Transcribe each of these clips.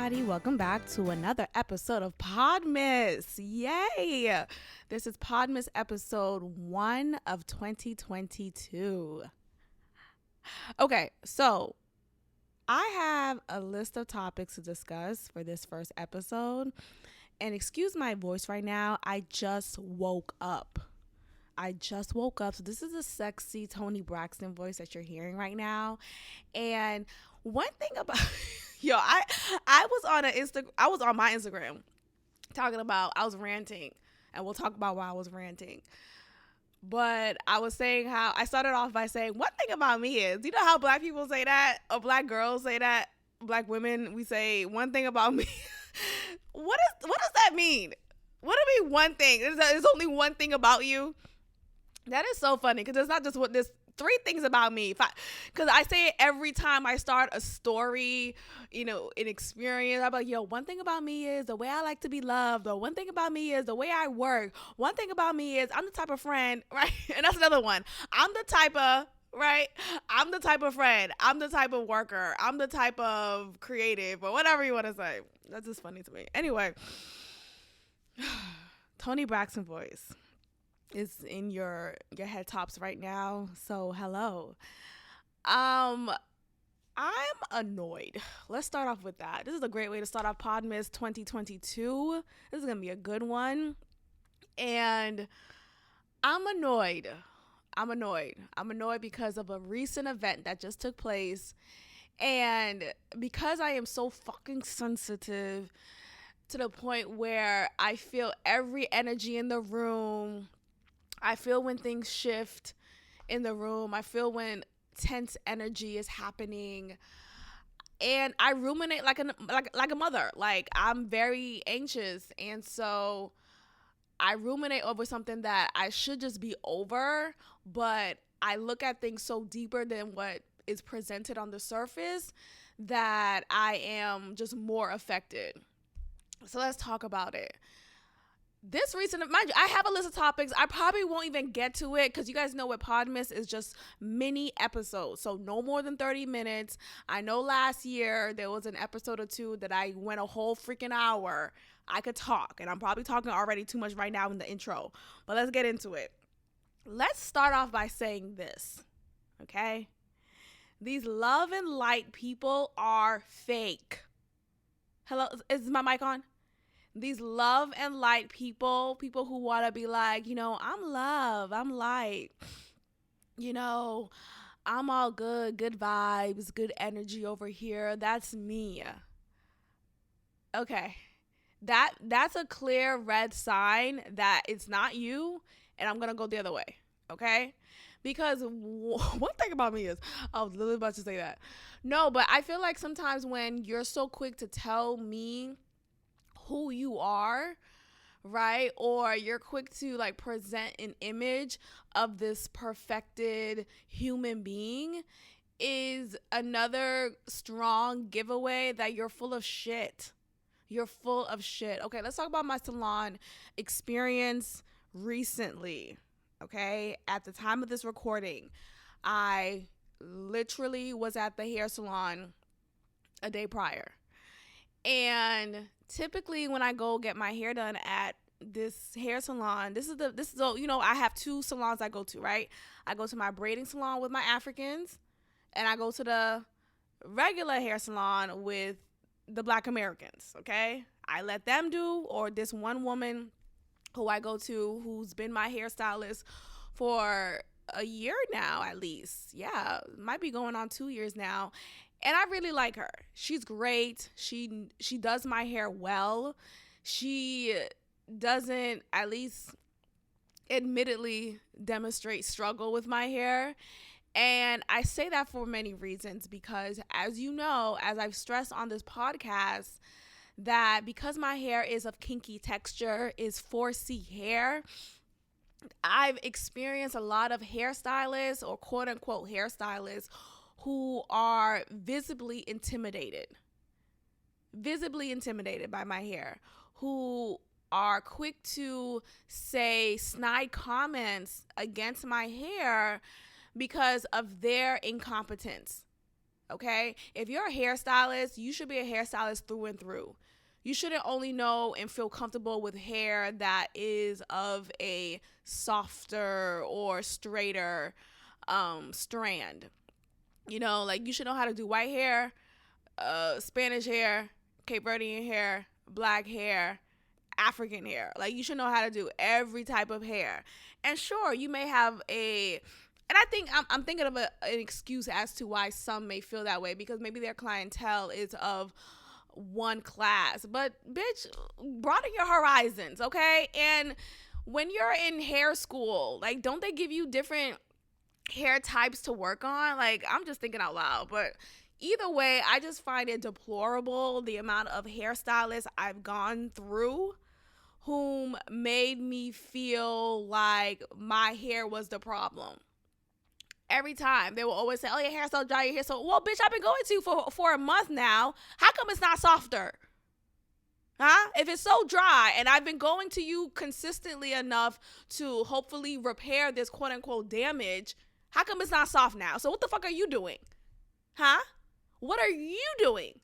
everybody. Welcome back to another episode of PODMAS. Yay! This is PODMAS episode 1 of 2022. Okay, so I have a list of topics to discuss for this first episode. And excuse my voice right now. I just woke up. So this is a sexy Toni Braxton voice that you're hearing right now. And one thing about I was on my Instagram talking about, I was ranting, and we'll talk about why I was ranting. But I was saying how I started off by saying one thing about me is, you know how black people say that, or black girls say that, black women, we say one thing about me. What does that mean? What do you mean one thing? There's only one thing about you? That is so funny, because it's not just what this 3 things about me. Because I say it every time I start a story, an experience. I'm like, one thing about me is the way I like to be loved, or one thing about me is the way I work. One thing about me is I'm the type of friend, right? And that's another one. I'm the type of friend. I'm the type of worker. I'm the type of creative, or whatever you want to say. That's just funny to me. Anyway, Toni Braxton voice is in your head tops right now. So hello. I'm annoyed. Let's start off with that. This is a great way to start off PODMAS 2022. This is gonna be a good one. And I'm annoyed. I'm annoyed because of a recent event that just took place. And because I am so fucking sensitive to the point where I feel every energy in the room. I feel when things shift in the room. I feel when tense energy is happening. And I ruminate like a mother. Like, I'm very anxious. And so I ruminate over something that I should just be over. But I look at things so deeper than what is presented on the surface that I am just more affected. So let's talk about it. This recent, mind you, I have a list of topics. I probably won't even get to it because you guys know what PODMAS is, just mini episodes. So no more than 30 minutes. I know last year there was an episode or 2 that I went a whole freaking hour. I could talk, and I'm probably talking already too much right now in the intro. But let's get into it. Let's start off by saying this, okay? These love and light people are fake. Hello, is my mic on? These love and light people who want to be like, I'm love, I'm light, I'm all good vibes, good energy over here. That's me. Okay. That's a clear red sign that it's not you, and I'm going to go the other way. Okay? Because one thing about me is, I was literally about to say that. No, but I feel like sometimes when you're so quick to tell me who you are, right? Or you're quick to like present an image of this perfected human being is another strong giveaway that you're full of shit. You're full of shit. Okay, let's talk about my salon experience recently. Okay, at the time of this recording, I literally was at the hair salon a day prior. And typically when I go get my hair done at this hair salon, I have 2 salons I go to, right? I go to my braiding salon with my Africans, and I go to the regular hair salon with the Black Americans, okay? I let them do, or this one woman who I go to who's been my hairstylist for a year now at least. Yeah, might be going on 2 years now. And I really like her. She's great. She does my hair well. She doesn't, at least admittedly, demonstrate struggle with my hair. And I say that for many reasons because, as you know, as I've stressed on this podcast, that because my hair is of kinky texture, is 4C hair, I've experienced a lot of hairstylists or quote unquote hairstylists who are visibly intimidated by my hair, who are quick to say snide comments against my hair because of their incompetence. Okay? If you're a hairstylist, you should be a hairstylist through and through. You shouldn't only know and feel comfortable with hair that is of a softer or straighter strand. Like you should know how to do white hair, Spanish hair, Cape Verdean hair, black hair, African hair. Like you should know how to do every type of hair. And sure, you may have and I think I'm thinking of an excuse as to why some may feel that way, because maybe their clientele is of one class. But bitch, broaden your horizons, okay? And when you're in hair school, like, don't they give you different hair types to work on? Like, I'm just thinking out loud. But either way, I just find it deplorable the amount of hairstylists I've gone through whom made me feel like my hair was the problem. Every time they will always say, "Oh, your hair's so dry, your hair's so..." Well, bitch, I've been going to you for a month now. How come it's not softer? Huh? If it's so dry and I've been going to you consistently enough to hopefully repair this quote unquote damage, how come it's not soft now? So what the fuck are you doing? Huh? What are you doing?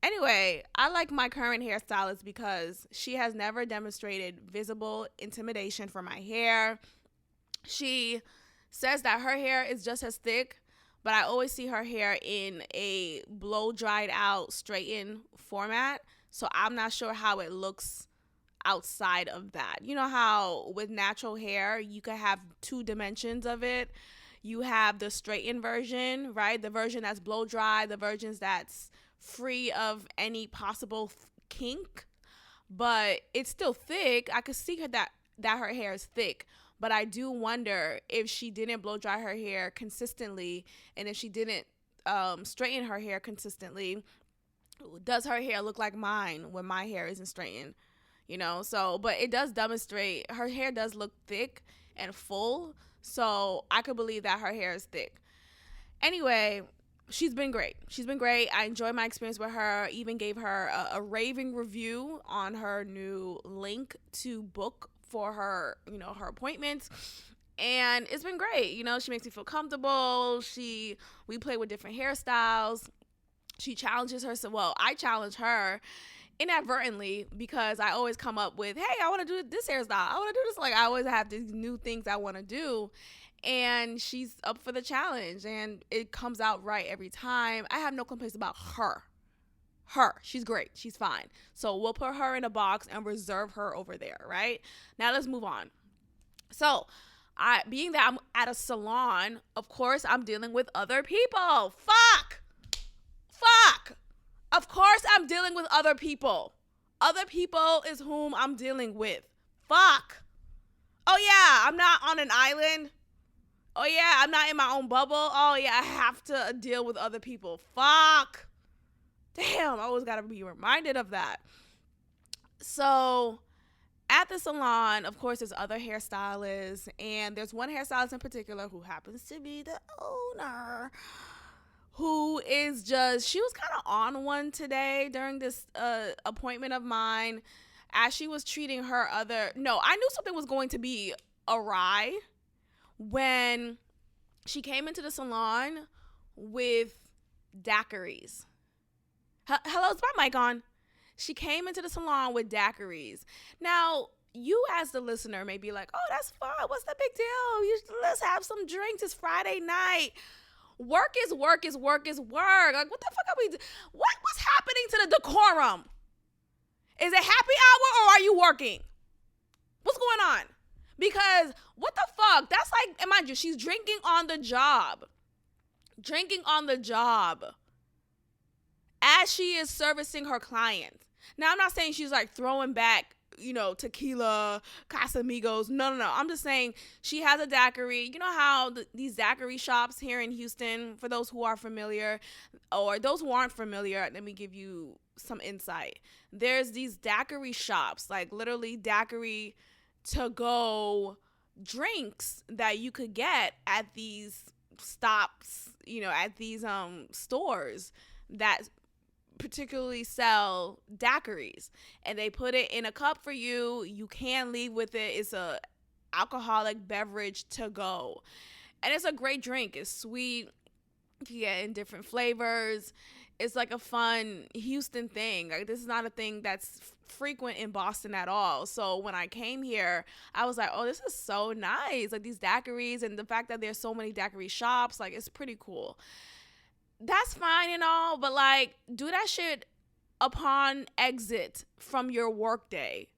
Anyway, I like my current hairstylist because she has never demonstrated visible intimidation for my hair. She says that her hair is just as thick, but I always see her hair in a blow dried out, straightened format. So I'm not sure how it looks outside of that. You know how with natural hair, you could have two dimensions of it. You have the straightened version, right? The version that's blow dry, the versions that's free of any possible kink, but it's still thick. I could see that her hair is thick. But I do wonder if she didn't blow dry her hair consistently, and if she didn't straighten her hair consistently, does her hair look like mine when my hair isn't straightened? So, but it does demonstrate her hair does look thick and full. So I could believe that her hair is thick. Anyway, she's been great. I enjoyed my experience with her. Even gave her a raving review on her new link to book for her, her appointments. And it's been great. She makes me feel comfortable. We play with different hairstyles. She challenges her. Well, I challenge her inadvertently because I always come up with, hey, I want to do this hairstyle. I want to do this. Like, I always have these new things I want to do. And she's up for the challenge. And it comes out right every time. I have no complaints about her. She's great. She's fine. So we'll put her in a box and reserve her over there, right? Now let's move on. So being that I'm at a salon, of course, I'm dealing with other people. Fuck. Of course, I'm dealing with other people. Other people is whom I'm dealing with. Fuck. Oh, yeah, I'm not on an island. Oh, yeah, I'm not in my own bubble. Oh, yeah, I have to deal with other people. Fuck. Damn, I always got to be reminded of that. So at the salon, of course, there's other hairstylists. And there's one hairstylist in particular who happens to be the owner, who is she was kind of on one today during this appointment of mine as she was treating her I knew something was going to be awry when she came into the salon with daiquiris. Hello, is my mic on? She came into the salon with daiquiris. Now, you as the listener may be like, oh, that's fine. What's the big deal? Let's have some drinks. It's Friday night. Work is work is work is work. Like, what the fuck are we doing? What's happening to the decorum? Is it happy hour or are you working? What's going on? Because what the fuck? That's like, and mind you, she's drinking on the job. As she is servicing her clients. Now, I'm not saying she's like throwing back, tequila, Casamigos. No. I'm just saying she has a daiquiri. You know how these daiquiri shops here in Houston, for those who are familiar or those who aren't familiar, let me give you some insight. There's these daiquiri shops, like literally daiquiri to go drinks that you could get at these stops, at these stores that particularly sell daiquiris, and they put it in a cup for you. You can leave with it. It's a alcoholic beverage to go, and it's a great drink. It's sweet. You get in different flavors. It's like a fun Houston thing. Like, this is not a thing that's frequent in Boston at all. So when I came here, I was like, oh, this is so nice. Like, these daiquiris, and the fact that there's so many daiquiri shops, like, it's pretty cool. That's fine and all, but like, do that shit upon exit from your work day.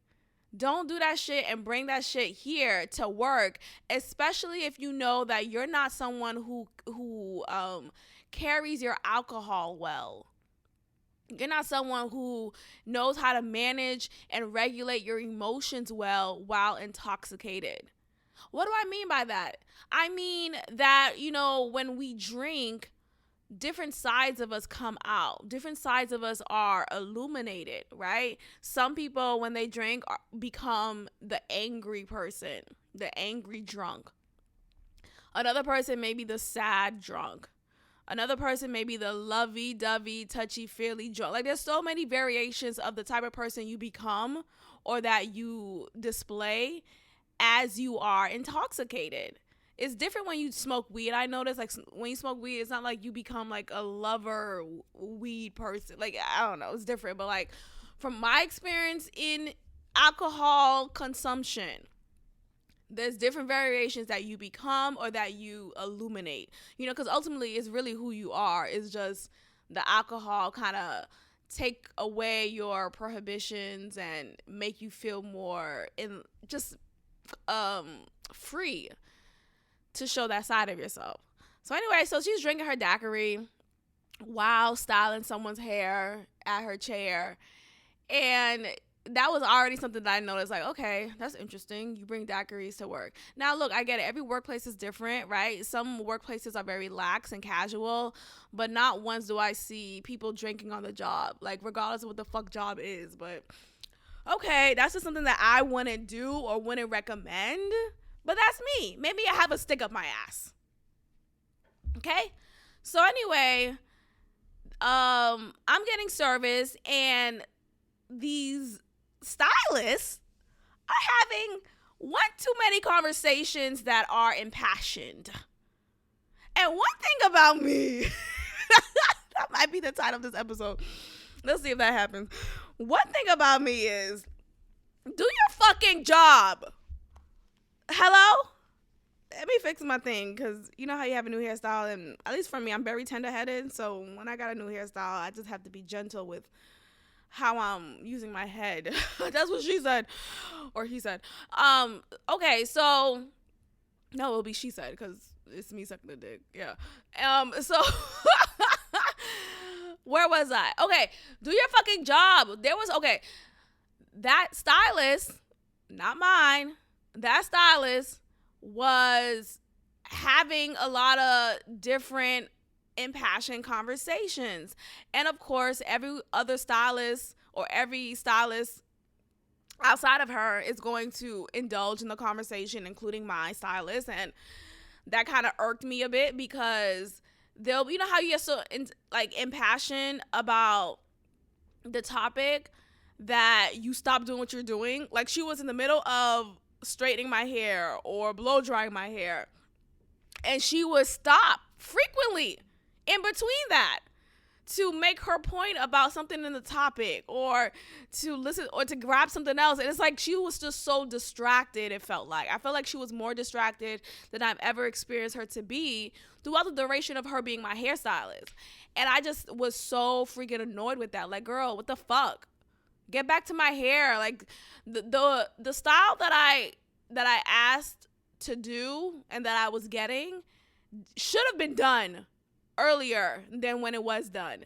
Don't do that shit and bring that shit here to work, especially if you know that you're not someone who carries your alcohol well. You're not someone who knows how to manage and regulate your emotions well while intoxicated. What do I mean by that? I mean that, when we drink, different sides of us come out. Different sides of us are illuminated, right? Some people, when they drink, become the angry person, the angry drunk. Another person may be the sad drunk. Another person may be the lovey-dovey, touchy-feely drunk. Like, there's so many variations of the type of person you become or that you display as you are intoxicated. It's different when you smoke weed. I notice, like, when you smoke weed, it's not like you become like a lover weed person. Like, I don't know, it's different. But like, from my experience in alcohol consumption, there's different variations that you become or that you illuminate. Because ultimately, it's really who you are. It's just the alcohol kind of take away your prohibitions and make you feel more free to show that side of yourself. So anyway, so she's drinking her daiquiri while styling someone's hair at her chair. And that was already something that I noticed, like, okay, that's interesting. You bring daiquiris to work. Now, look, I get it. Every workplace is different, right? Some workplaces are very lax and casual, but not once do I see people drinking on the job, like, regardless of what the fuck job is. But okay, that's just something that I wouldn't do or wouldn't recommend. But that's me. Maybe I have a stick up my ass. Okay? So anyway, I'm getting service, and these stylists are having one too many conversations that are impassioned. And one thing about me, that might be the title of this episode. Let's see if that happens. One thing about me is, do your fucking job. Hello? Let me fix my thing, because you know how you have a new hairstyle, and at least for me, I'm very tender-headed, so when I got a new hairstyle, I just have to be gentle with how I'm using my head. That's what she said, or he said. Okay, so, no, it'll be she said, because it's me sucking the dick, yeah. So, where was I? Okay, do your fucking job. That stylist, not mine, that stylist was having a lot of different impassioned conversations. And of course, every other stylist or every stylist outside of her is going to indulge in the conversation, including my stylist. And that kind of irked me a bit, because they'll, how you get so impassioned about the topic that you stop doing what you're doing. Like, she was in the middle of straightening my hair or blow drying my hair, and she would stop frequently in between that to make her point about something in the topic, or to listen, or to grab something else. And it's like she was just so distracted. I felt like she was more distracted than I've ever experienced her to be throughout the duration of her being my hairstylist. And I just was so freaking annoyed with that. Like, girl, what the fuck? Get back to my hair. Like, the style that I asked to do and that I was getting should have been done earlier than when it was done.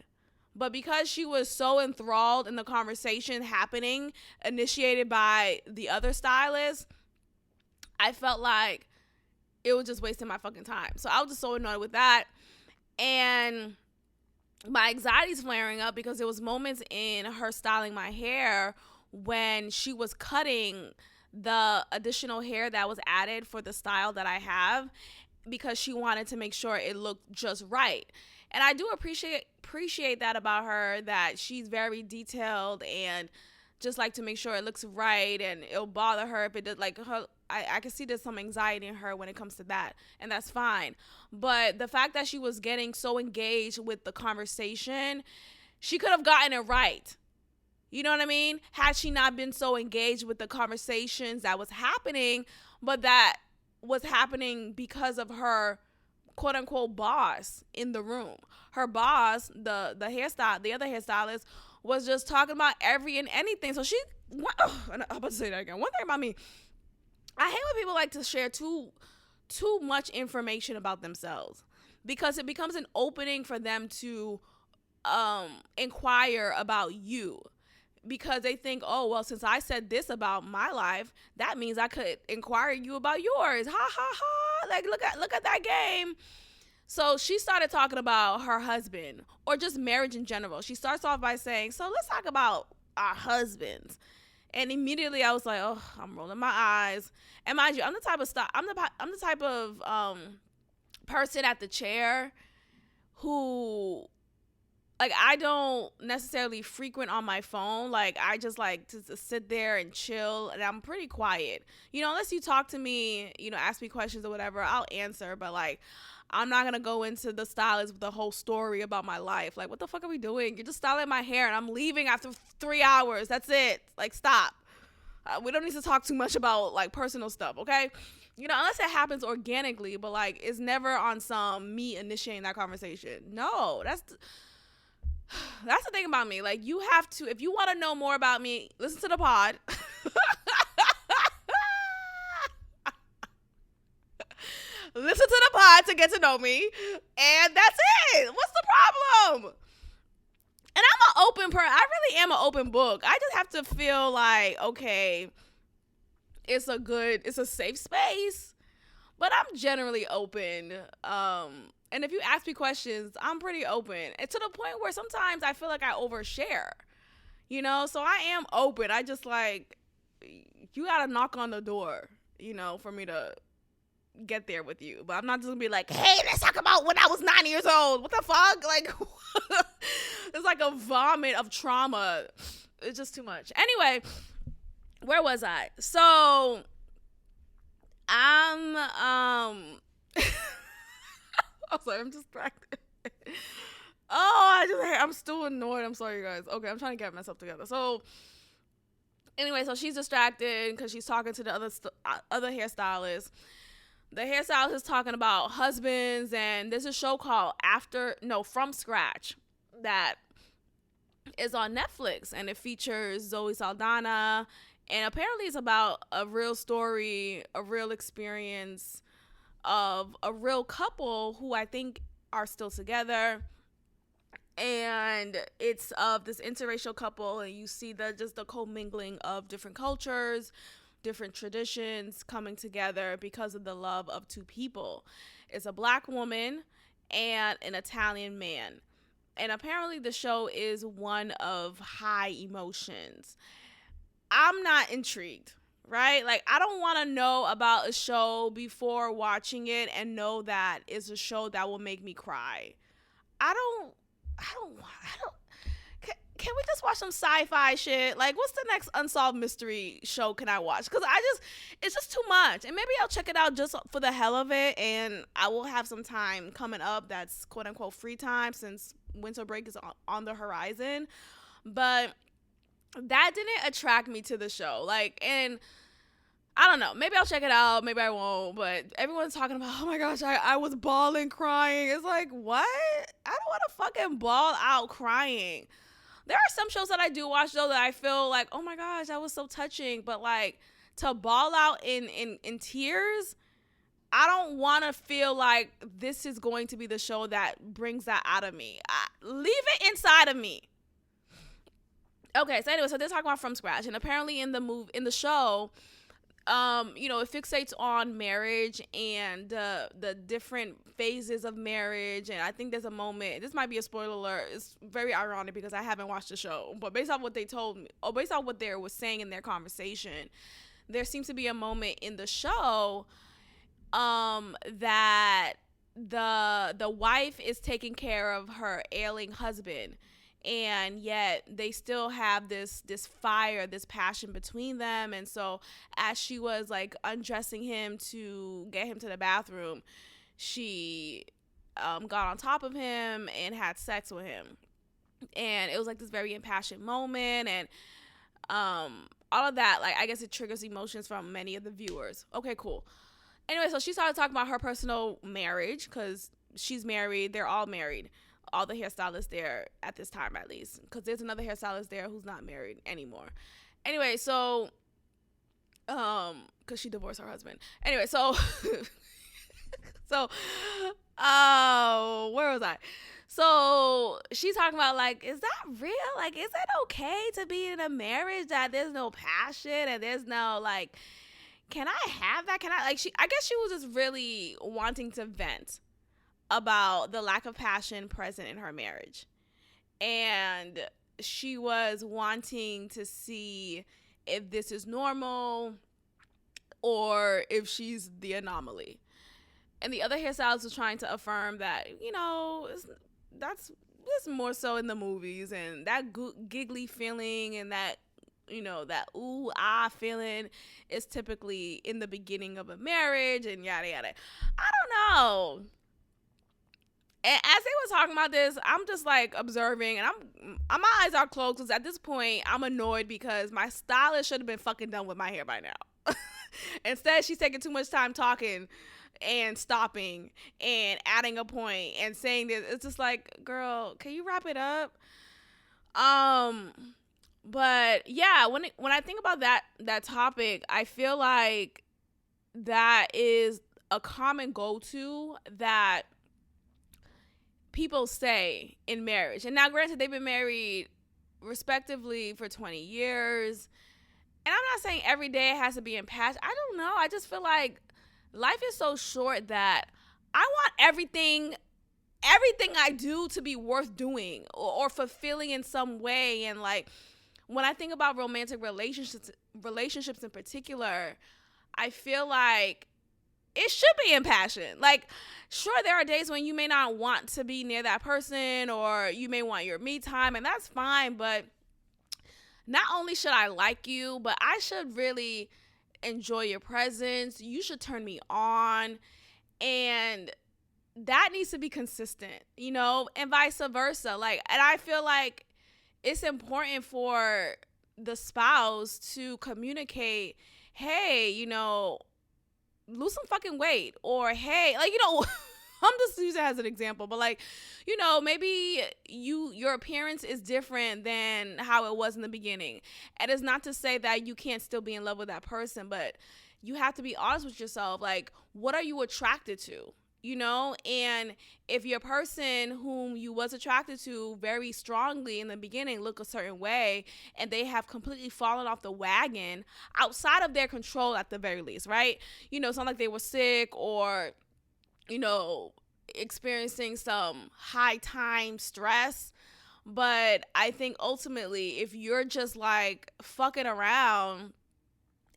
But because she was so enthralled in the conversation happening, initiated by the other stylist, I felt like it was just wasting my fucking time. So I was just so annoyed with that. And my anxiety's flaring up, because there was moments in her styling my hair when she was cutting the additional hair that was added for the style that I have, because she wanted to make sure it looked just right. And I do appreciate that about her, that she's very detailed and just like to make sure it looks right, and it'll bother her if it does. Like her, I can see there's some anxiety in her when it comes to that, and that's fine. But the fact that she was getting so engaged with the conversation, she could have gotten it right. You know what I mean? Had she not been so engaged with the conversations that was happening, but that was happening because of her quote unquote boss in the room. Her boss, the other hairstylist, was just talking about every and anything. So I'm about to say that again. One thing about me, I hate when people like to share too much information about themselves, because it becomes an opening for them to inquire about you, because they think, oh, well, since I said this about my life, that means I could inquire you about yours. Ha ha ha. Like, look at that game. So she started talking about her husband, or just marriage in general. She starts off by saying, so let's talk about our husbands. And immediately I was like, oh, I'm rolling my eyes. And mind you, I'm the type of person at the chair who, like, I don't necessarily frequent on my phone. Like, I just like to sit there and chill, and I'm pretty quiet. You know, unless you talk to me, you know, ask me questions or whatever, I'll answer. But, like, I'm not going to go into the stylist with the whole story about my life. Like, what the fuck are we doing? You're just styling my hair, and I'm leaving after 3 hours. That's it. Like, stop. We don't need to talk too much about, like, personal stuff, okay? You know, unless it happens organically, but, like, it's never on some me initiating that conversation. No, that's the thing about me. Like, you have to, if you want to know more about me, listen to the pod. Listen to the pod to get to know me, and that's it. What's the problem? And I'm an open person. I really am an open book. I just have to feel like, okay, it's a safe space, but I'm generally open. And if you ask me questions, I'm pretty open. And to the point where sometimes I feel like I overshare, you know? So I am open. I just, like, you got to knock on the door, you know, for me to get there with you. But I'm not just gonna be like, hey, let's talk about when I was 9 years old. What the fuck? Like, it's like a vomit of trauma. It's just too much. Anyway, where was I? So I'm I'm distracted. I'm still annoyed. I'm sorry, you guys. Okay, I'm trying to get myself together. So anyway, so she's distracted because she's talking to the other hairstylist. The hairstylist is talking about husbands, and there's a show called From Scratch that is on Netflix, and it features Zoe Saldana, and apparently it's about a real story, a real experience of a real couple who I think are still together. And it's of this interracial couple, and you see the commingling of different cultures, different traditions coming together because of the love of two people. It's a black woman and an Italian man. And apparently the show is one of high emotions. I'm not intrigued, right? Like, I don't want to know about a show before watching it and know that it's a show that will make me cry. Can we just watch some sci-fi shit? Like, what's the next unsolved mystery show can I watch? Because it's just too much. And maybe I'll check it out just for the hell of it, and I will have some time coming up that's quote-unquote free time since winter break is on the horizon. But that didn't attract me to the show. Like, and I don't know. Maybe I'll check it out. Maybe I won't. But everyone's talking about, oh my gosh, I was bawling, crying. It's like, what? I don't want to fucking bawl out crying. There are some shows that I do watch, though, that I feel like, oh my gosh, that was so touching. But, like, to bawl out in tears, I don't want to feel like this is going to be the show that brings that out of me. Leave it inside of me. Okay, so anyway, so they're talking about From Scratch. And apparently in the show, it fixates on marriage and the different phases of marriage. And I think there's a moment, this might be a spoiler alert, it's very ironic because I haven't watched the show, but based on what they told me, or based on what they were saying in their conversation, there seems to be a moment in the show that the wife is taking care of her ailing husband, and yet they still have this fire, this passion between them. And so as she was like undressing him to get him to the bathroom, she got on top of him and had sex with him. And it was like this very impassioned moment, and all of that, like, I guess it triggers emotions from many of the viewers. Okay, cool. Anyway, so she started talking about her personal marriage, because she's married. They're all married. All the hairstylists there at this time, at least, because there's another hairstylist there who's not married anymore. Anyway, so because she divorced her husband. Anyway, so so where was I? So she's talking about, like, is that real? Like, is it okay to be in a marriage that there's no passion and there's no, like, can I have that? Can I, like, I guess she was just really wanting to vent about the lack of passion present in her marriage. And she was wanting to see if this is normal or if she's the anomaly. And the other hairstylists was trying to affirm that, that's more so in the movies, and that giggly feeling and that, that ooh, ah feeling is typically in the beginning of a marriage and yada, yada. I don't know. And as they were talking about this, I'm just like observing, and my eyes are closed, because at this point I'm annoyed because my stylist should have been fucking done with my hair by now. Instead, she's taking too much time talking and stopping and adding a point and saying this. It's just like, girl, can you wrap it up? But yeah, when I think about that topic, I feel like that is a common go-to that people say in marriage. And now, granted, they've been married respectively for 20 years. And I'm not saying every day it has to be in passion. I don't know. I just feel like life is so short that I want everything I do to be worth doing or fulfilling in some way. And like, when I think about romantic relationships in particular, I feel like it should be in passion. Like, sure, there are days when you may not want to be near that person, or you may want your me time, and that's fine. But not only should I like you, but I should really enjoy your presence. You should turn me on, and that needs to be consistent, and vice versa. Like, and I feel like it's important for the spouse to communicate, hey, lose some fucking weight, or hey, like, I'm just using it as an example, but like, maybe your appearance is different than how it was in the beginning. And it's not to say that you can't still be in love with that person, but you have to be honest with yourself. Like, what are you attracted to? And if your person whom you was attracted to very strongly in the beginning look a certain way, and they have completely fallen off the wagon outside of their control at the very least, right? It's not like they were sick or, experiencing some high time stress. But I think ultimately, if you're just like fucking around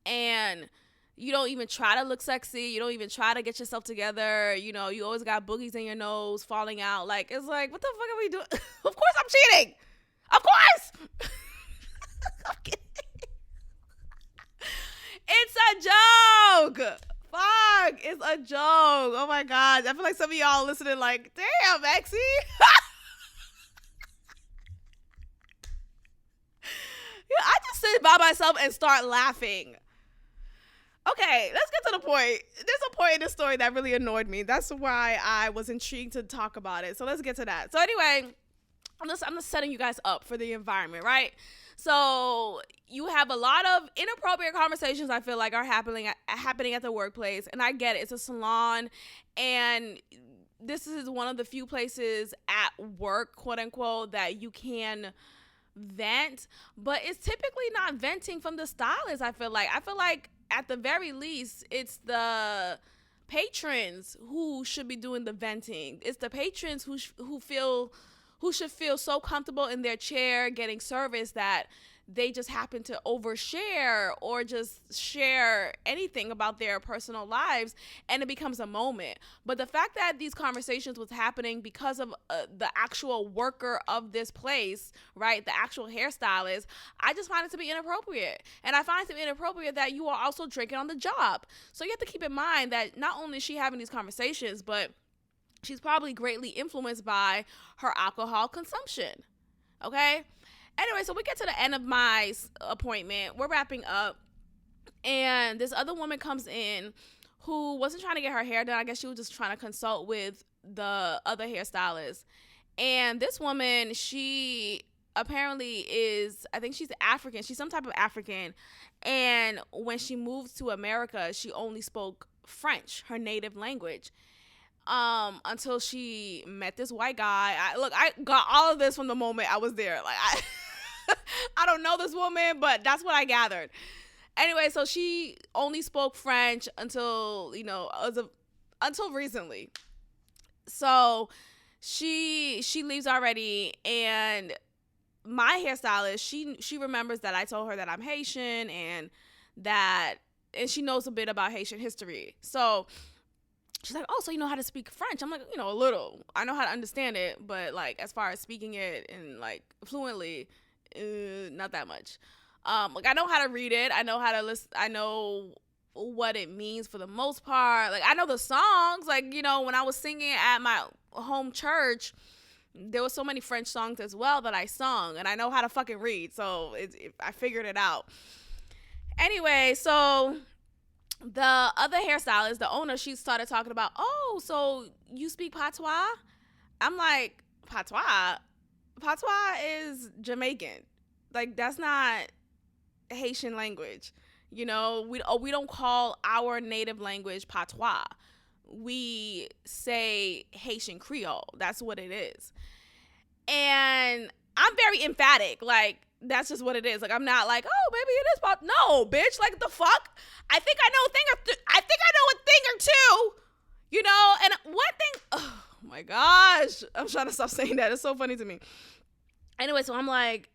and you don't even try to look sexy, you don't even try to get yourself together, you always got boogies in your nose falling out, like, it's like, what the fuck are we doing? Of course I'm cheating. Of course. I'm kidding. It's a joke. Fuck, it's a joke. Oh my god, I feel like some of y'all listening like, damn, Maxie. I just sit by myself and start laughing. Okay, let's get to the point. There's a point in this story that really annoyed me. That's why I was intrigued to talk about it. So let's get to that. So anyway, I'm just setting you guys up for the environment, right? So you have a lot of inappropriate conversations, I feel like, are happening at the workplace. And I get it. It's a salon. And this is one of the few places at work, quote unquote, that you can vent. But it's typically not venting from the stylist, I feel like. At the very least, it's the patrons who should be doing the venting. It's the patrons who should feel so comfortable in their chair getting service that they just happen to overshare or just share anything about their personal lives, and it becomes a moment. But the fact that these conversations was happening because of the actual worker of this place, right, the actual hairstylist, I just find it to be inappropriate. And I find it to be inappropriate that you are also drinking on the job. So you have to keep in mind that not only is she having these conversations, but she's probably greatly influenced by her alcohol consumption. Okay? Anyway, so we get to the end of my appointment. We're wrapping up. And this other woman comes in who wasn't trying to get her hair done. I guess she was just trying to consult with the other hairstylist. And this woman, she apparently is, I think she's African. She's some type of African. And when she moved to America, she only spoke French, her native language. Until she met this white guy. I got all of this from the moment I was there. Like, I don't know this woman, but that's what I gathered. Anyway, so she only spoke French until, until recently. So she leaves already, and my hairstylist, she remembers that I told her that I'm Haitian and she knows a bit about Haitian history. So she's like, oh, so you know how to speak French? I'm like, a little. I know how to understand it, but, like, as far as speaking it and, like, fluently, not that much. Like, I know how to read it. I know how to listen. I know what it means for the most part. Like, I know the songs. Like, when I was singing at my home church, there were so many French songs as well that I sung, and I know how to fucking read. So I figured it out. Anyway, so the other hairstylist, the owner, she started talking about, oh, so you speak Patois? I'm like, Patois? Patois is Jamaican. Like, that's not Haitian language. We don't call our native language Patois. We say Haitian Creole. That's what it is. And I'm very emphatic. Like, that's just what it is. Like, I'm not like, oh, maybe it is pop. No, bitch. Like, the fuck? I think I know a thing or two. And one thing. Oh my gosh, I'm trying to stop saying that. It's so funny to me. Anyway, so I'm like,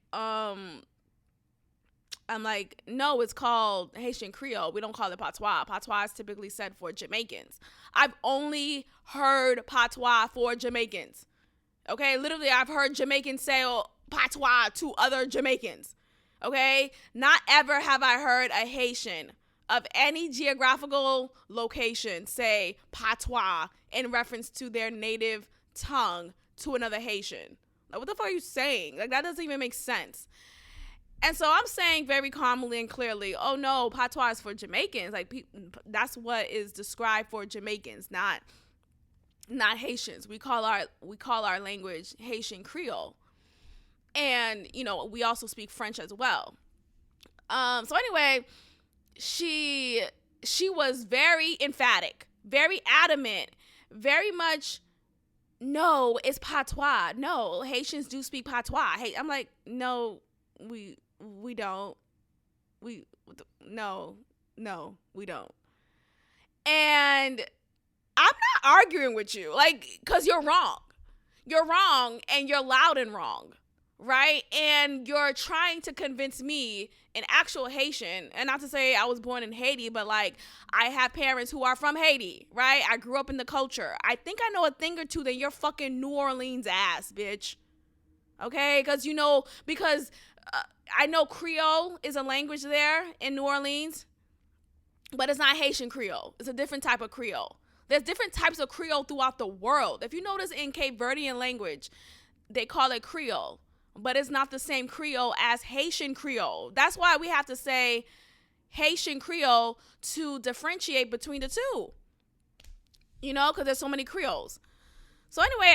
no, it's called Haitian Creole. We don't call it Patois. Patois is typically said for Jamaicans. I've only heard Patois for Jamaicans. Okay, literally, I've heard Jamaicans say Patois to other Jamaicans. Okay, not ever have I heard a Haitian of any geographical location say Patois in reference to their native tongue to another Haitian. Like, what the fuck are you saying? Like, that doesn't even make sense. And so I'm saying very calmly and clearly, oh no, Patois is for Jamaicans. Like, that's what is described for Jamaicans, not Haitians. We call our language Haitian Creole. And, we also speak French as well. So anyway, she was very emphatic, very adamant, very much, no, it's Patois. No, Haitians do speak Patois. Hey, I'm like, no, we don't. No, we don't. And I'm not arguing with you, like, because you're wrong. You're wrong, and you're loud and wrong, right? And you're trying to convince me, an actual Haitian, and not to say I was born in Haiti, but, like, I have parents who are from Haiti, right? I grew up in the culture. I think I know a thing or two than your fucking New Orleans ass, bitch. Okay? Because I know Creole is a language there in New Orleans, but it's not Haitian Creole. It's a different type of Creole. There's different types of Creole throughout the world. If you notice in Cape Verdean language, they call it Creole, but it's not the same Creole as Haitian Creole. That's why we have to say Haitian Creole to differentiate between the two, because there's so many Creoles. So anyway,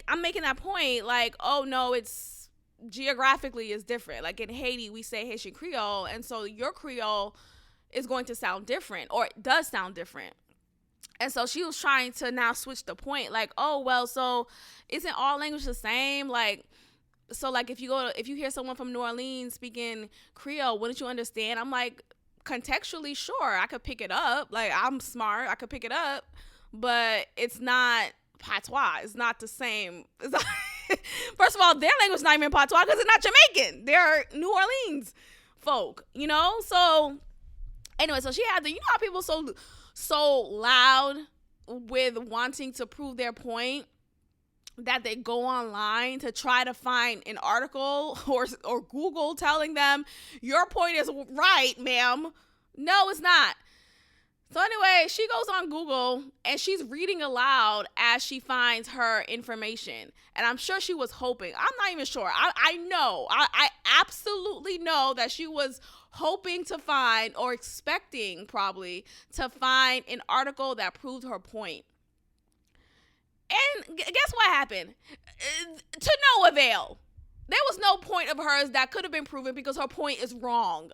I'm making that point, like, oh no, it's geographically is different. Like, in Haiti, we say Haitian Creole, and so your Creole is going to sound different, or it does sound different. And so she was trying to now switch the point, like, oh, well, so isn't all language the same? Like, so, like, if you hear someone from New Orleans speaking Creole, wouldn't you understand? I'm like, contextually, sure, I could pick it up. Like, I'm smart, I could pick it up, but it's not Patois. It's not the same. It's First of all, their language is not even Patois because it's not Jamaican. They're New Orleans folk, you know? So anyway, so she had you know how people so loud with wanting to prove their point that they go online to try to find an article or Google telling them your point is right, ma'am. No, it's not. So anyway, she goes on Google and she's reading aloud as she finds her information. And I'm sure she was hoping. I'm not even sure. I know. I absolutely know that she was hoping to find or expecting probably to find an article that proved her point. And guess what happened? To no avail. There was no point of hers that could have been proven because her point is wrong.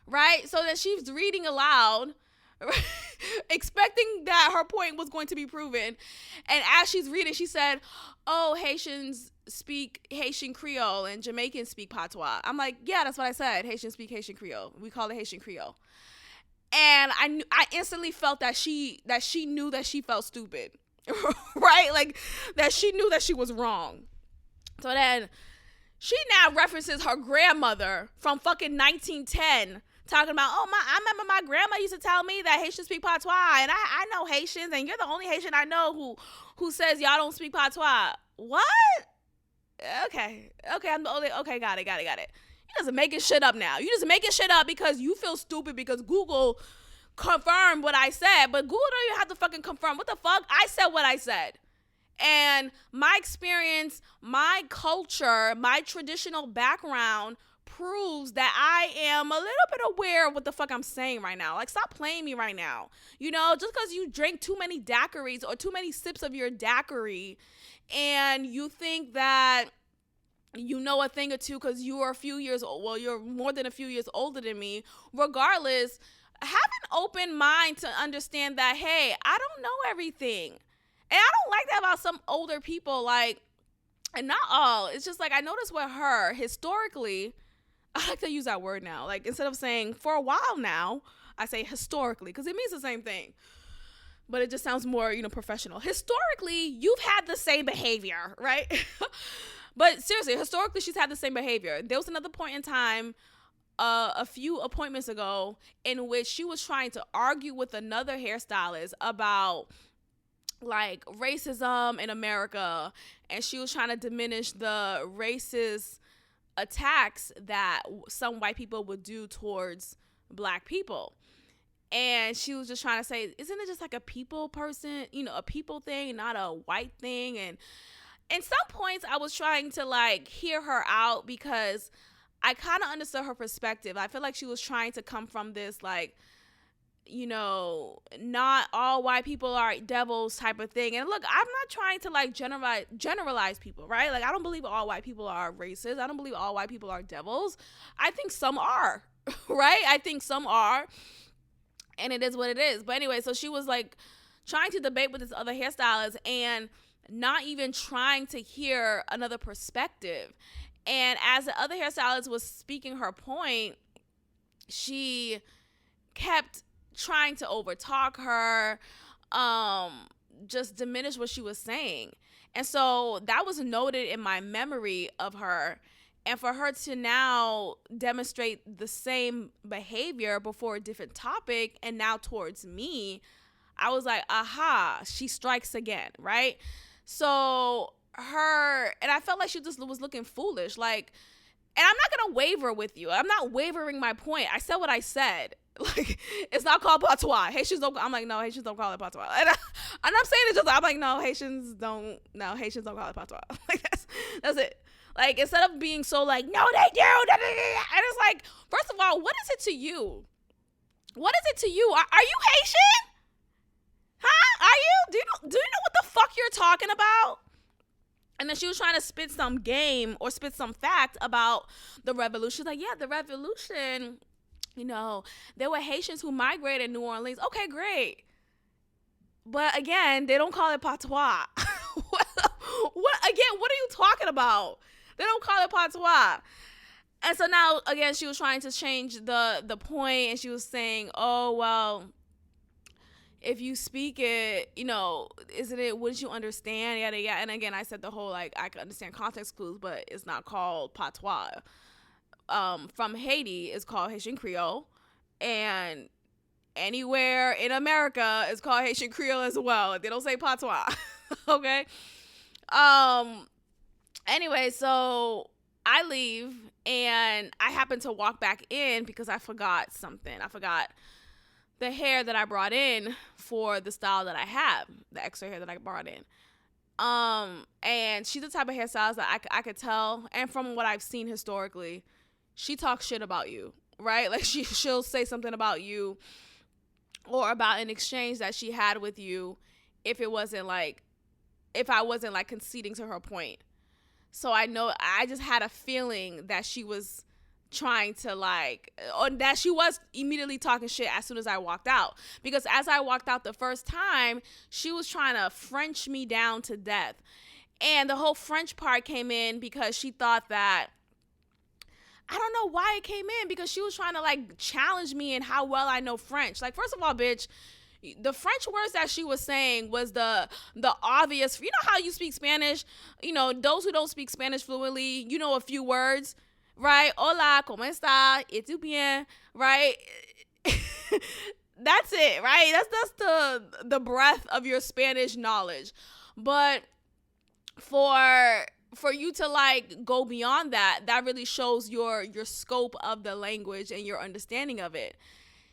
Right? So then she's reading aloud, expecting that her point was going to be proven. And as she's reading, she said, oh, Haitians speak Haitian Creole and Jamaicans speak Patois. I'm like, yeah, that's what I said. Haitians speak Haitian Creole. We call it Haitian Creole. And I instantly felt that she knew that she felt stupid. Right? Like that she knew that she was wrong. So then she now references her grandmother from fucking 1910 talking about, I remember my grandma used to tell me that Haitians speak Patois, and I know Haitians, and you're the only Haitian I know who says y'all don't speak Patois. What? Okay, I'm the only. Okay, got it. You just making shit up now. You just making shit up because you feel stupid because Google confirmed what I said, but Google don't even have to fucking confirm. What the fuck? I said what I said. And my experience, my culture, my traditional background proves that I am a little bit aware of what the fuck I'm saying right now. Like, stop playing me right now. You know, just because you drink too many daiquiris or too many sips of your daiquiri and you think that you know a thing or two because you are a few years old. Well, you're more than a few years older than me. Regardless, have an open mind to understand that, hey, I don't know everything. And I don't like that about some older people, like, and not all. It's just like I noticed with her, historically, I like to use that word now. Like, instead of saying for a while now, I say historically because it means the same thing. But it just sounds more, professional. Historically, you've had the same behavior, right? But seriously, historically, she's had the same behavior. There was another point in time a few appointments ago in which she was trying to argue with another hairstylist about like racism in America, and she was trying to diminish the racist attacks that some white people would do towards black people. And she was just trying to say, isn't it just like a people person, a people thing, not a white thing? And in some points I was trying to like hear her out because I kind of understood her perspective. I feel like she was trying to come from this like, not all white people are devils type of thing. And look, I'm not trying to like generalize people, right? Like, I don't believe all white people are racist. I don't believe all white people are devils. I think some are, right? I think some are, and it is what it is. But anyway, so she was like trying to debate with this other hairstylist and not even trying to hear another perspective. And as the other hairstylist was speaking her point, she kept trying to overtalk her, just diminish what she was saying. And so that was noted in my memory of her. And for her to now demonstrate the same behavior before a different topic and now towards me, I was like, aha, she strikes again, right? So and I felt like she just was looking foolish. Like, and I'm not going to waver with you. I'm not wavering my point. I said what I said. Like, it's not called Patois. Haitians don't. I'm like, no, Haitians don't call it Patois. And I'm saying it just. I'm like, no, Haitians don't call it Patois. Like, that's it. Like, instead of being so like, no, they do. And it's like, first of all, what is it to you? What is it to you? Are you Haitian? Huh? Are you? Do you know what the fuck you're talking about? And then she was trying to spit some game or spit some fact about the revolution. She's like, yeah, the revolution. There were Haitians who migrated New Orleans. Okay, great. But again, they don't call it Patois. What are you talking about? They don't call it Patois. And so now, again, she was trying to change the point, and she was saying, oh, well, if you speak it, isn't it, wouldn't you understand? Yada, yada. And again, I said the whole, like, I can understand context clues, but it's not called Patois. From Haiti, it's called Haitian Creole. And anywhere in America, it's called Haitian Creole as well. They don't say Patois. Okay? Anyway, so I leave, and I happen to walk back in because I forgot something. I forgot the hair that I brought in for the style that I have, the extra hair that I brought in. And she's the type of hairstylist that I could tell, and from what I've seen historically, she talks shit about you, right? Like, she'll say something about you or about an exchange that she had with you if I wasn't like conceding to her point. So I just had a feeling that she was trying to, like, or that she was immediately talking shit as soon as I walked out. Because as I walked out the first time, she was trying to French me down to death. And the whole French part came in because she thought that, I don't know why it came in, because she was trying to, like, challenge me in how well I know French. Like, first of all, bitch, the French words that she was saying was the obvious. You know how you speak Spanish? Those who don't speak Spanish fluently, a few words, right? Hola, ¿cómo está? ¿Et tu bien? Right? That's it, right? That's the breadth of your Spanish knowledge. But for you to, like, go beyond that really shows your scope of the language and your understanding of it.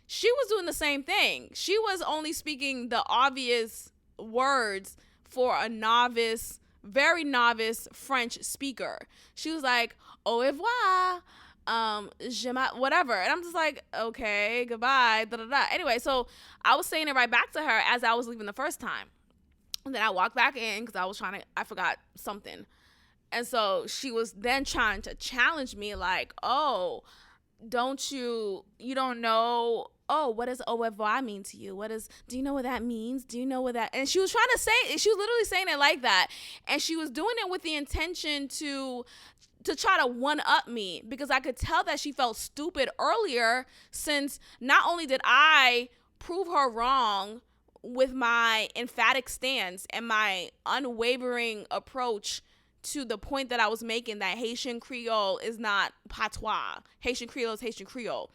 She was doing the same thing. She was only speaking the obvious words for a novice, very novice French speaker. She was like, au revoir, whatever. And I'm just like, okay, goodbye, da da da. Anyway, so I was saying it right back to her as I was leaving the first time. And then I walked back in because I forgot something. And so she was then trying to challenge me, like, oh, you don't know, oh, what does au revoir mean to you? Do you know what that means? Do you know what that, and she was literally saying it like that. And she was doing it with the intention to try to one-up me, because I could tell that she felt stupid earlier, since not only did I prove her wrong with my emphatic stance and my unwavering approach to the point that I was making, that Haitian Creole is not Patois. Haitian Creole is Haitian Creole.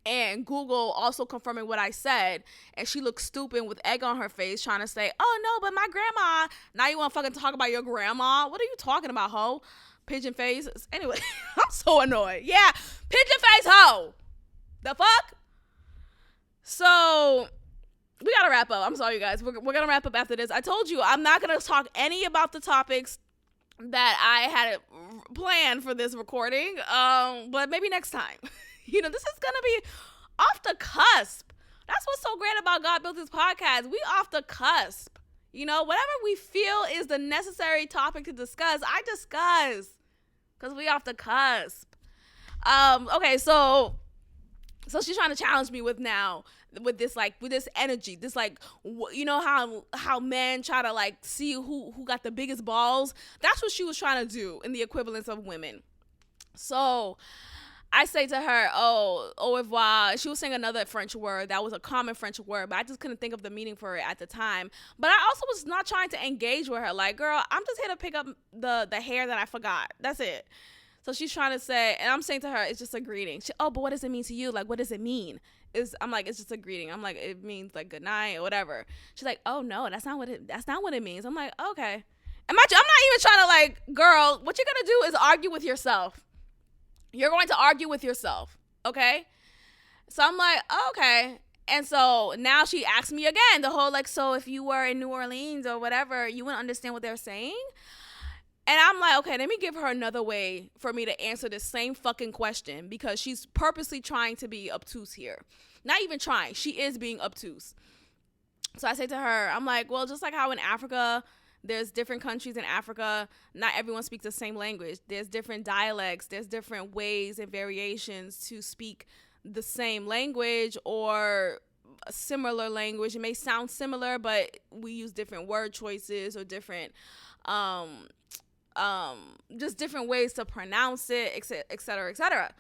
And Google also confirming what I said. And she looked stupid with egg on her face trying to say, oh, no, but my grandma. Now you want to fucking talk about your grandma? What are you talking about, ho? Pigeon face. Anyway, I'm so annoyed. Yeah, pigeon face ho. The fuck? So we got to wrap up. I'm sorry, you guys. We're going to wrap up after this. I told you I'm not going to talk any about the topics that I had planned for this recording, but maybe next time. This is gonna be off the cusp. That's what's so great about God Built This Podcast. We off the cusp. Whatever we feel is the necessary topic to discuss, I discuss, because we off the cusp. Okay, so she's trying to challenge me with this energy, this, like, how men try to, like, see who got the biggest balls. That's what she was trying to do in the equivalence of women. So I say to her, oh, au revoir. She was saying another French word that was a common French word, but I just couldn't think of the meaning for it at the time. But I also was not trying to engage with her. Like, girl, I'm just here to pick up the hair that I forgot. That's it. So she's trying to say, and I'm saying to her, it's just a greeting. But what does it mean to you? Like, what does it mean? I'm like, it's just a greeting. I'm like, it means, like, good night or whatever. She's like, oh no, that's not what it means. I'm like, okay. I'm not even trying to, like, girl, what you're gonna do is argue with yourself. You're going to argue with yourself, okay? So I'm like, okay. And so now she asks me again, the whole, like, so if you were in New Orleans or whatever, you wouldn't understand what they're saying? And I'm like, okay, let me give her another way for me to answer the same fucking question, because she's purposely trying to be obtuse here. Not even trying. She is being obtuse. So I say to her, I'm like, well, just like how in Africa, there's different countries in Africa, not everyone speaks the same language. There's different dialects. There's different ways and variations to speak the same language or a similar language. It may sound similar, but we use different word choices or different, just different ways to pronounce it, et cetera, et cetera.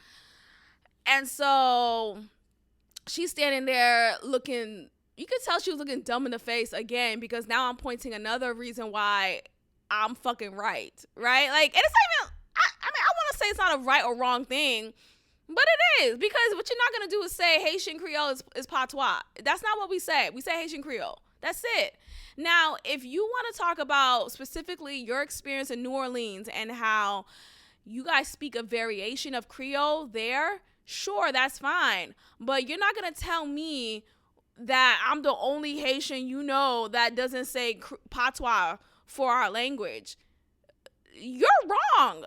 And so she's standing there looking You could tell she was looking dumb in the face again, because now I'm pointing another reason why I'm fucking right, right? Like, and it's not even, I mean, I want to say it's not a right or wrong thing, but it is, because what you're not going to do is say Haitian Creole is Patois. That's not what we say. We say Haitian Creole. That's it. Now, if you want to talk about specifically your experience in New Orleans and how you guys speak a variation of Creole there, sure, that's fine. But you're not going to tell me that I'm the only Haitian that doesn't say Patois for our language. You're wrong.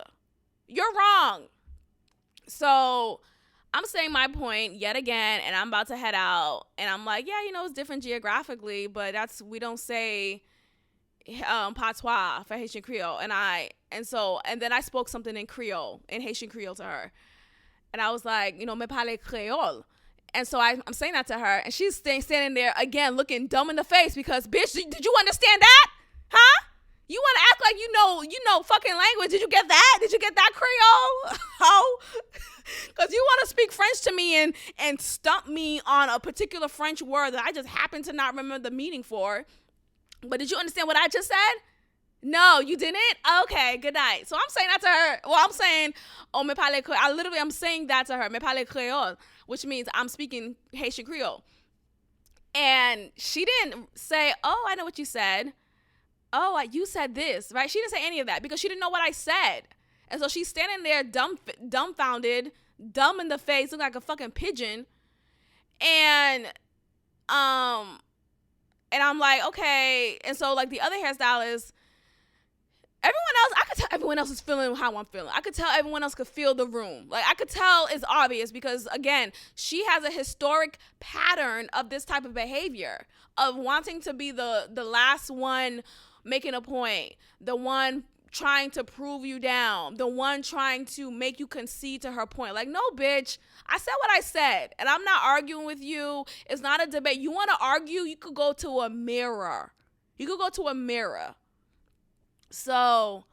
You're wrong. So I'm saying my point yet again, and I'm about to head out, and I'm like, yeah, it's different geographically, but we don't say Patois for Haitian Creole. And then I spoke something in Haitian Creole to her. And I was like, me parle Creole. And so I'm saying that to her, and she's standing there again looking dumb in the face because, bitch, did you understand that? Huh? You want to act like you know fucking language. Did you get that? Did you get that Creole? How? Because you want to speak French to me and stump me on a particular French word that I just happen to not remember the meaning for. But did you understand what I just said? No, you didn't? Okay, good night. So I'm saying that to her. Well, I'm saying, me parle Creole. I'm saying that to her, me parle Creole, which means I'm speaking Haitian Creole. And she didn't say, oh, I know what you said. Oh, you said this, right? She didn't say any of that because she didn't know what I said. And so she's standing there dumbfounded, dumb in the face, looking like a fucking pigeon. And I'm like, okay. And so like the other hairstylist, I could tell everyone else is feeling how I'm feeling. I could tell everyone else could feel the room. Like, I could tell it's obvious because, again, she has a historic pattern of this type of behavior, of wanting to be the last one making a point, the one trying to prove you down, the one trying to make you concede to her point. Like, no, bitch, I said what I said, and I'm not arguing with you. It's not a debate. You want to argue, you could go to a mirror. So,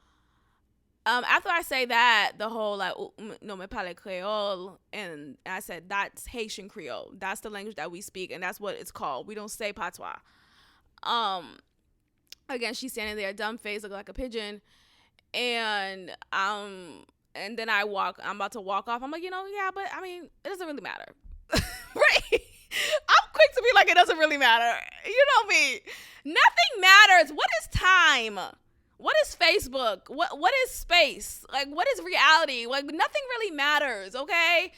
after I say that, the whole like, no me parle Creole, and I said that's Haitian Creole. That's the language that we speak, and that's what it's called. We don't say Patois. Again, she's standing there, dumb face, looking like a pigeon, and then I'm about to walk off. I'm like, yeah, but I mean, it doesn't really matter, right? I'm quick to be like, it doesn't really matter. You know me. Nothing matters. What is time? What is Facebook? What is space? Like, what is reality? Like, nothing really matters, okay?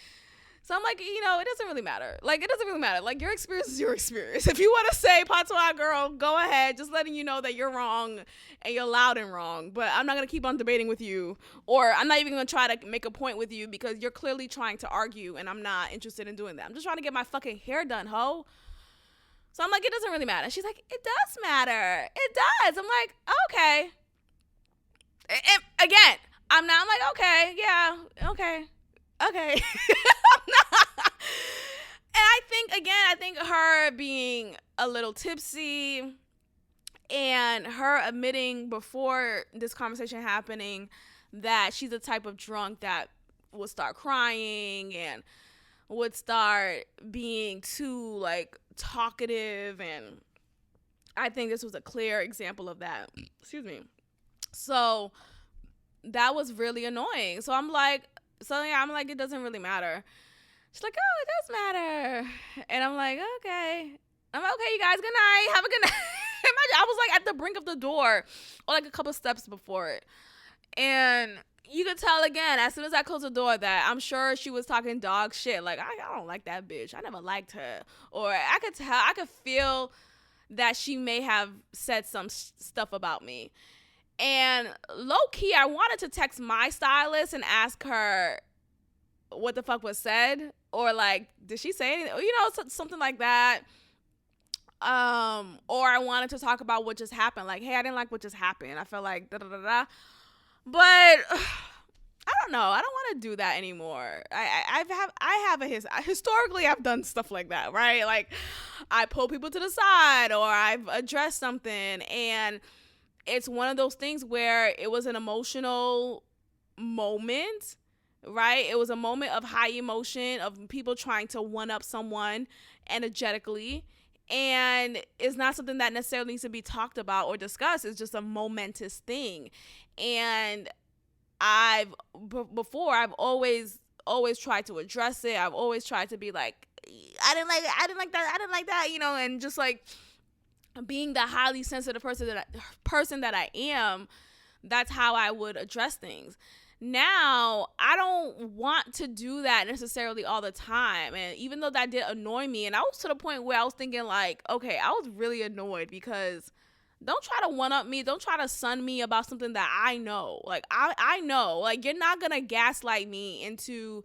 So I'm like, it doesn't really matter. Like, it doesn't really matter. Like, your experience is your experience. If you want to say Patois girl, go ahead. Just letting you know that you're wrong and you're loud and wrong. But I'm not going to keep on debating with you. Or I'm not even going to try to make a point with you because you're clearly trying to argue and I'm not interested in doing that. I'm just trying to get my fucking hair done, ho. So I'm like, it doesn't really matter. She's like, it does matter. It does. I'm like, okay. And again, I'm like, okay, yeah, okay. I'm not. And I think her being a little tipsy and her admitting before this conversation happening that she's the type of drunk that would start crying and would start being too like talkative, and I think this was a clear example of that. Excuse me. So that was really annoying. So I'm like, it doesn't really matter. She's like, oh, it does matter. And I'm like, okay. I'm like, okay, you guys, good night. Have a good night. Imagine, I was like at the brink of the door, or like a couple steps before it. And you could tell again, as soon as I closed the door, that I'm sure she was talking dog shit. Like, I don't like that bitch. I never liked her. Or I could feel that she may have said some stuff about me. And low-key, I wanted to text my stylist and ask her what the fuck was said. Or, like, did she say anything? Something like that. Or I wanted to talk about what just happened. Like, hey, I didn't like what just happened. I felt like da-da-da-da. But I don't know. I don't want to do that anymore. Historically, I've done stuff like that, right? Like, I pull people to the side, or I've addressed something, and it's one of those things where it was an emotional moment, right? It was a moment of high emotion, of people trying to one-up someone energetically. And it's not something that necessarily needs to be talked about or discussed. It's just a momentous thing. And I've always tried to address it. I've always tried to be like, I didn't like that, and just like being the highly sensitive person that I am, that's how I would address things. Now, I don't want to do that necessarily all the time. And even though that did annoy me, and I was to the point where I was thinking like, okay, I was really annoyed because don't try to one up me. Don't try to sun me about something that I know. Like, I know. Like, you're not going to gaslight me into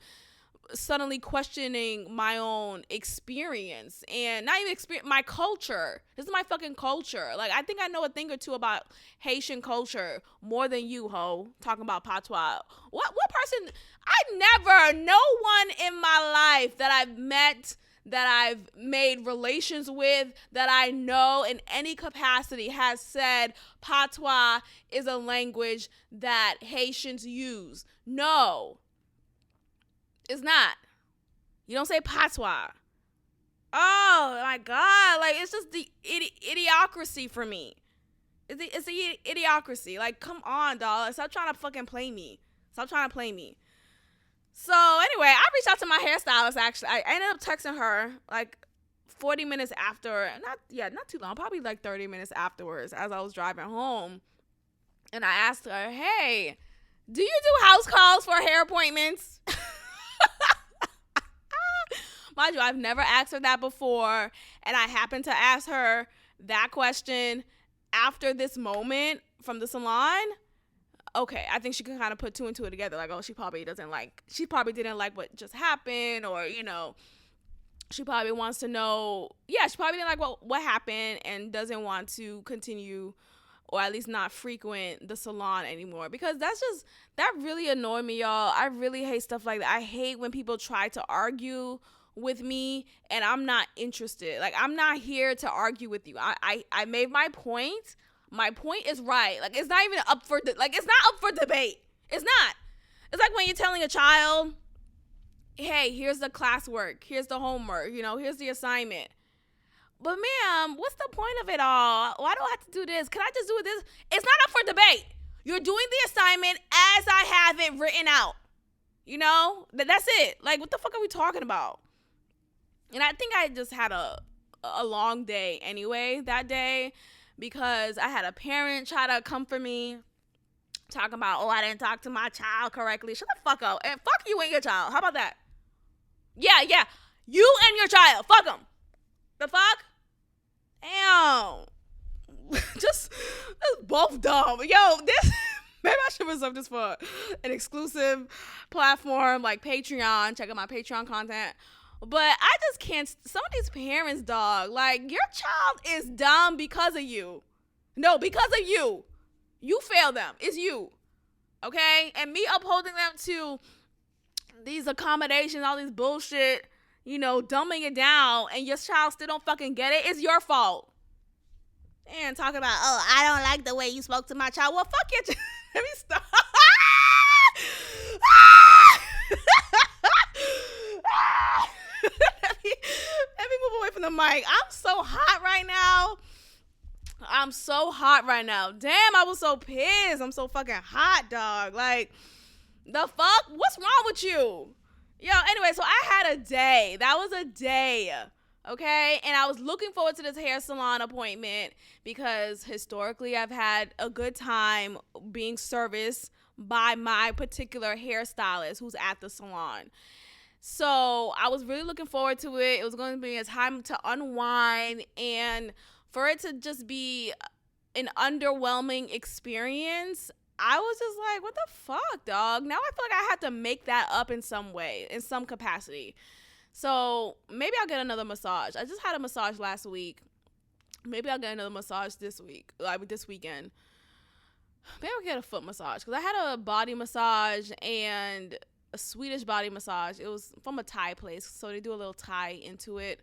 suddenly questioning my own experience and not even my culture. This is my fucking culture. Like, I think I know a thing or two about Haitian culture more than you, ho, talking about Patois. What person? No one in my life that I've met, that I've made relations with, that I know in any capacity has said Patois is a language that Haitians use. No. It's not. You don't say patois. Oh my God. Like, it's just the idiocracy for me. It's the idiocracy. Like, come on, dog. Stop trying to fucking play me. So anyway, I reached out to my hairstylist, actually. I ended up texting her like 40 minutes after. Not too long. Probably like 30 minutes afterwards as I was driving home. And I asked her, hey, do you do house calls for hair appointments? Mind you, I've never asked her that before, and I happened to ask her that question after this moment from the salon. Okay, I think she can kind of put two and two together, like, oh, she probably didn't like what just happened, or, she probably wants to know, she probably didn't like what happened and doesn't want to continue, or at least not frequent the salon anymore, because that really annoyed me, y'all. I really hate stuff like that. I hate when people try to argue with me and I'm not interested. Like, I'm not here to argue with you. I made my point. My point is right. Like, it's not even up for it's not up for debate. It's not. It's like when you're telling a child, hey, here's the classwork, here's the homework, here's the assignment. But ma'am, what's the point of it all? Why do I have to do this? Can I just do this? It's not up for debate. You're doing the assignment as I have it written out. That's it. Like, what the fuck are we talking about? And I think I just had a long day anyway that day, because I had a parent try to comfort me, talking about, oh, I didn't talk to my child correctly. Shut the fuck up. And fuck you and your child. How about that? Yeah. You and your child. Fuck them. The fuck? Damn. Just both dumb. Yo, maybe I should reserve this for an exclusive platform like Patreon. Check out my Patreon content. But I just can't. Some of these parents, dog, like, your child is dumb because of you. No, because of you. You fail them. It's you. Okay? And me upholding them to these accommodations, all these bullshit, dumbing it down, and your child still don't fucking get it, it's your fault. And talking about, oh, I don't like the way you spoke to my child. Well, fuck your child. Let me stop. Let me move away from the mic. I'm so hot right now. Damn, I was so pissed. I'm so fucking hot, dog. Like, the fuck? What's wrong with you? Yo, anyway, so I had a day. That was a day. Okay? And I was looking forward to this hair salon appointment because historically I've had a good time being serviced by my particular hairstylist who's at the salon. So I was really looking forward to it. It was going to be a time to unwind, and for it to just be an underwhelming experience, I was just like, what the fuck, dog? Now I feel like I have to make that up in some way, in some capacity. So maybe I'll get another massage. I just had a massage last week. Maybe I'll get another massage this weekend. Maybe I'll get a foot massage, because I had a body massage and a Swedish body massage. It was from a Thai place, so they do a little Thai into it,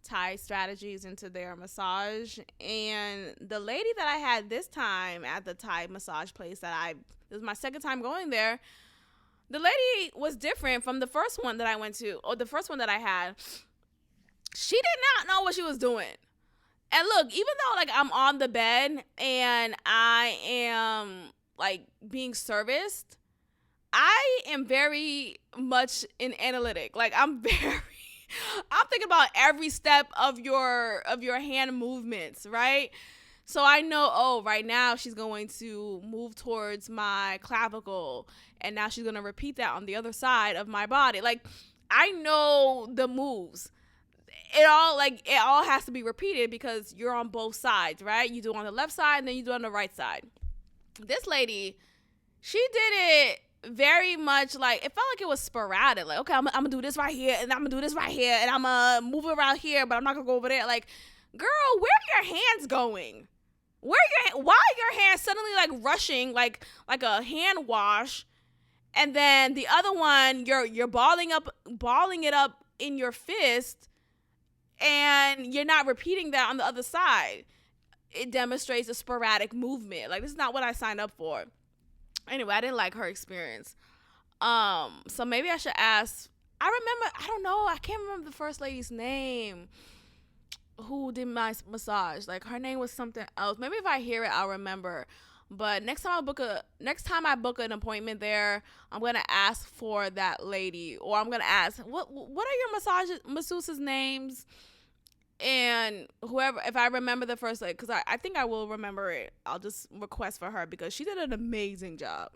Thai strategies into their massage. And the lady that I had this time at the Thai massage place this is my second time going there, the lady was different from the first one that I went to, or the first one that I had. She did not know what she was doing. And look, even though like I'm on the bed and I am like being serviced, I am very much in analytic. Like I'm thinking about every step of your hand movements, right? So I know, oh, right now she's going to move towards my clavicle, and now she's going to repeat that on the other side of my body. Like I know the moves. It all has to be repeated because you're on both sides, right? You do on the left side and then you do on the right side. This lady, she did it very much like, it felt like it was sporadic. Like, okay, I'm gonna do this right here, and I'm gonna do this right here, and I'm gonna move around here, but I'm not gonna go over there. Like, girl, where are your hands going? Why are your hands suddenly like rushing like a hand wash, and then the other one you're balling it up in your fist, and you're not repeating that on the other side. It demonstrates a sporadic movement. Like, this is not what I signed up for. Anyway, I didn't like her experience. So maybe I should ask. I don't know. I can't remember the first lady's name who did my massage. Like, her name was something else. Maybe if I hear it, I'll remember. But next time I book an appointment there, I'm gonna ask for that lady, or I'm gonna ask what are your masseuses names, and whoever, if I remember the first lady, because I think I will remember it. I'll just request for her because she did an amazing job.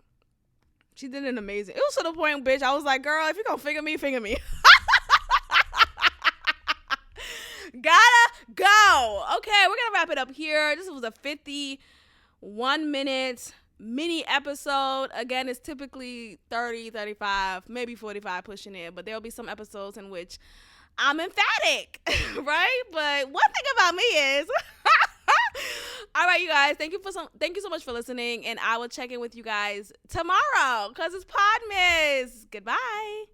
It was to the point, bitch, I was like, girl, if you're gonna finger me. Gotta go. Okay, we're gonna wrap it up here. This was a 51-minute mini episode. Again, it's typically 30, 35, maybe 45 pushing it, but there'll be some episodes in which I'm emphatic, right? But one thing about me is, all right, you guys, thank you so much for listening, and I will check in with you guys tomorrow because it's PODMAS. Goodbye.